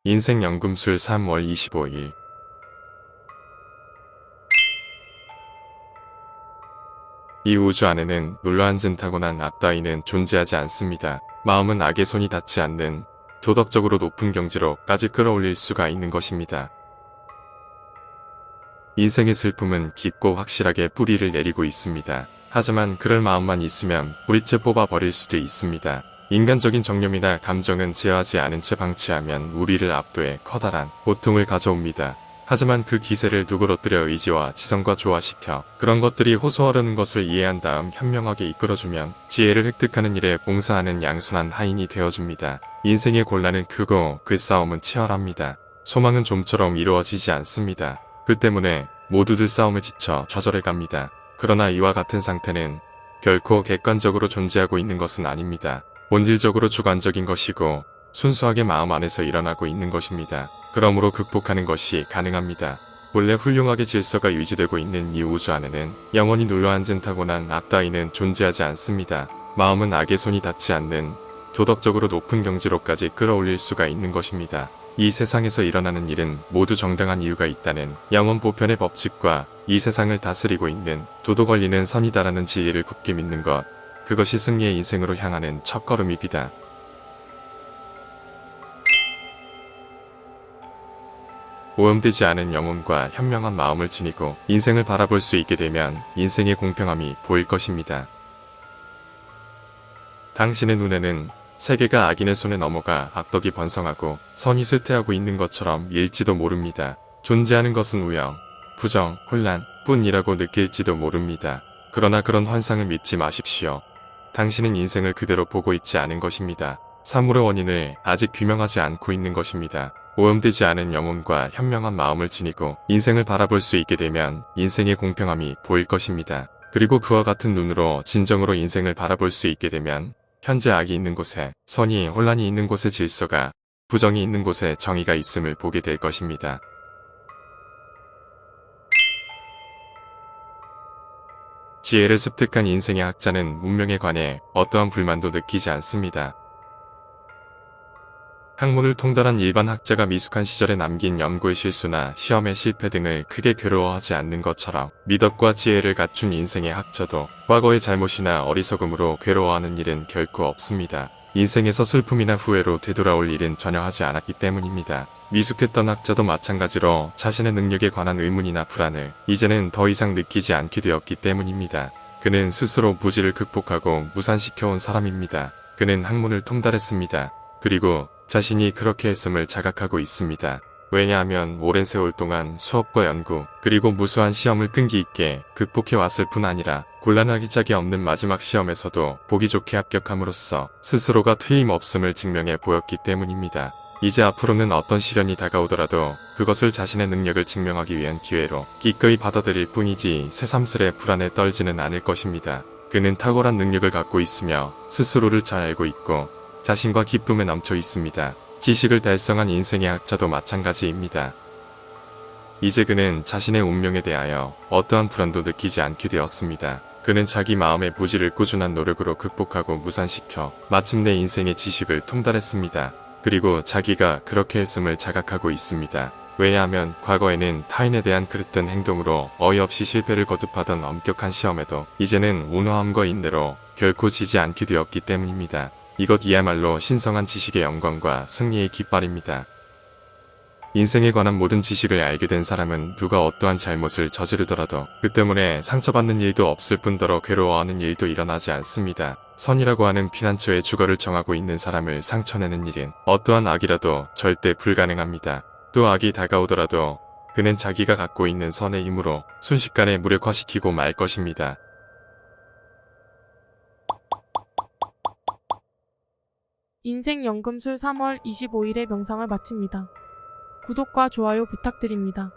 인생 연금술 3월 25일. 이 우주 안에는 눌러앉은 타고난 악 따위는 존재하지 않습니다. 마음은 악의 손이 닿지 않는 도덕적으로 높은 경지로까지 끌어올릴 수가 있는 것입니다. 인생의 슬픔은 깊고 확실하게 뿌리를 내리고 있습니다. 하지만 그럴 마음만 있으면 뿌리째 뽑아버릴 수도 있습니다. 인간적인 정념이나 감정은 제어하지 않은 채 방치하면 우리를 압도해 커다란 고통을 가져옵니다. 하지만 그 기세를 누그러뜨려 의지와 지성과 조화시켜 그런 것들이 호소하려는 것을 이해한 다음 현명하게 이끌어주면 지혜를 획득하는 일에 봉사하는 양순한 하인이 되어줍니다. 인생의 곤란은 크고 그 싸움은 치열합니다. 소망은 좀처럼 이루어지지 않습니다. 그 때문에 모두들 싸움에 지쳐 좌절해갑니다. 그러나 이와 같은 상태는 결코 객관적으로 존재하고 있는 것은 아닙니다. 본질적으로 주관적인 것이고 순수하게 마음 안에서 일어나고 있는 것입니다. 그러므로 극복하는 것이 가능합니다. 본래 훌륭하게 질서가 유지되고 있는 이 우주 안에는 영원히 눌러앉은 타고난 악 따위는 존재하지 않습니다. 마음은 악의 손이 닿지 않는 도덕적으로 높은 경지로까지 끌어올릴 수가 있는 것입니다. 이 세상에서 일어나는 일은 모두 정당한 이유가 있다는 영원 보편의 법칙과 이 세상을 다스리고 있는 도도 권리는 선이다라는 진리를 굳게 믿는 것, 그것이 승리의 인생으로 향하는 첫걸음입니다. 오염되지 않은 영혼과 현명한 마음을 지니고 인생을 바라볼 수 있게 되면 인생의 공평함이 보일 것입니다. 당신의 눈에는 세계가 악인의 손에 넘어가 악덕이 번성하고 선이 쇠퇴하고 있는 것처럼 일지도 모릅니다. 존재하는 것은 우영, 부정, 혼란 뿐이라고 느낄지도 모릅니다. 그러나 그런 환상을 믿지 마십시오. 당신은 인생을 그대로 보고 있지 않은 것입니다. 사물의 원인을 아직 규명하지 않고 있는 것입니다. 오염되지 않은 영혼과 현명한 마음을 지니고 인생을 바라볼 수 있게 되면 인생의 공평함이 보일 것입니다. 그리고 그와 같은 눈으로 진정으로 인생을 바라볼 수 있게 되면 현재 악이 있는 곳에 선이, 혼란이 있는 곳에 질서가, 부정이 있는 곳에 정의가 있음을 보게 될 것입니다. 지혜를 습득한 인생의 학자는 운명에 관해 어떠한 불만도 느끼지 않습니다. 학문을 통달한 일반 학자가 미숙한 시절에 남긴 연구의 실수나 시험의 실패 등을 크게 괴로워하지 않는 것처럼 미덕과 지혜를 갖춘 인생의 학자도 과거의 잘못이나 어리석음으로 괴로워하는 일은 결코 없습니다. 인생에서 슬픔이나 후회로 되돌아올 일은 전혀 하지 않았기 때문입니다. 미숙했던 학자도 마찬가지로 자신의 능력에 관한 의문이나 불안을 이제는 더 이상 느끼지 않게 되었기 때문입니다. 그는 스스로 무지를 극복하고 무산시켜온 사람입니다. 그는 학문을 통달했습니다. 그리고 자신이 그렇게 했음을 자각하고 있습니다. 왜냐하면 오랜 세월 동안 수업과 연구 그리고 무수한 시험을 끈기 있게 극복해 왔을 뿐 아니라 곤란하기 짝이 없는 마지막 시험에서도 보기 좋게 합격함으로써 스스로가 틀림없음을 증명해 보였기 때문입니다. 이제 앞으로는 어떤 시련이 다가오더라도 그것을 자신의 능력을 증명하기 위한 기회로 기꺼이 받아들일 뿐이지 새삼스레 불안에 떨지는 않을 것입니다. 그는 탁월한 능력을 갖고 있으며 스스로를 잘 알고 있고 자신과 기쁨에 넘쳐 있습니다. 지식을 달성한 인생의 학자도 마찬가지입니다. 이제 그는 자신의 운명에 대하여 어떠한 불안도 느끼지 않게 되었습니다. 그는 자기 마음의 무지를 꾸준한 노력으로 극복하고 무산시켜 마침내 인생의 지식을 통달했습니다. 그리고 자기가 그렇게 했음을 자각하고 있습니다. 왜냐하면 과거에는 타인에 대한 그릇된 행동으로 어이없이 실패를 거듭하던 엄격한 시험에도 이제는 온화함과 인내로 결코 지지 않게 되었기 때문입니다. 이것이야말로 신성한 지식의 영광과 승리의 깃발입니다. 인생에 관한 모든 지식을 알게 된 사람은 누가 어떠한 잘못을 저지르더라도 그 때문에 상처받는 일도 없을 뿐더러 괴로워하는 일도 일어나지 않습니다. 선이라고 하는 피난처의 주거를 정하고 있는 사람을 상처내는 일은 어떠한 악이라도 절대 불가능합니다. 또 악이 다가오더라도 그는 자기가 갖고 있는 선의 힘으로 순식간에 무력화시키고 말 것입니다. 인생 연금술 3월 25일의 명상을 마칩니다. 구독과 좋아요 부탁드립니다.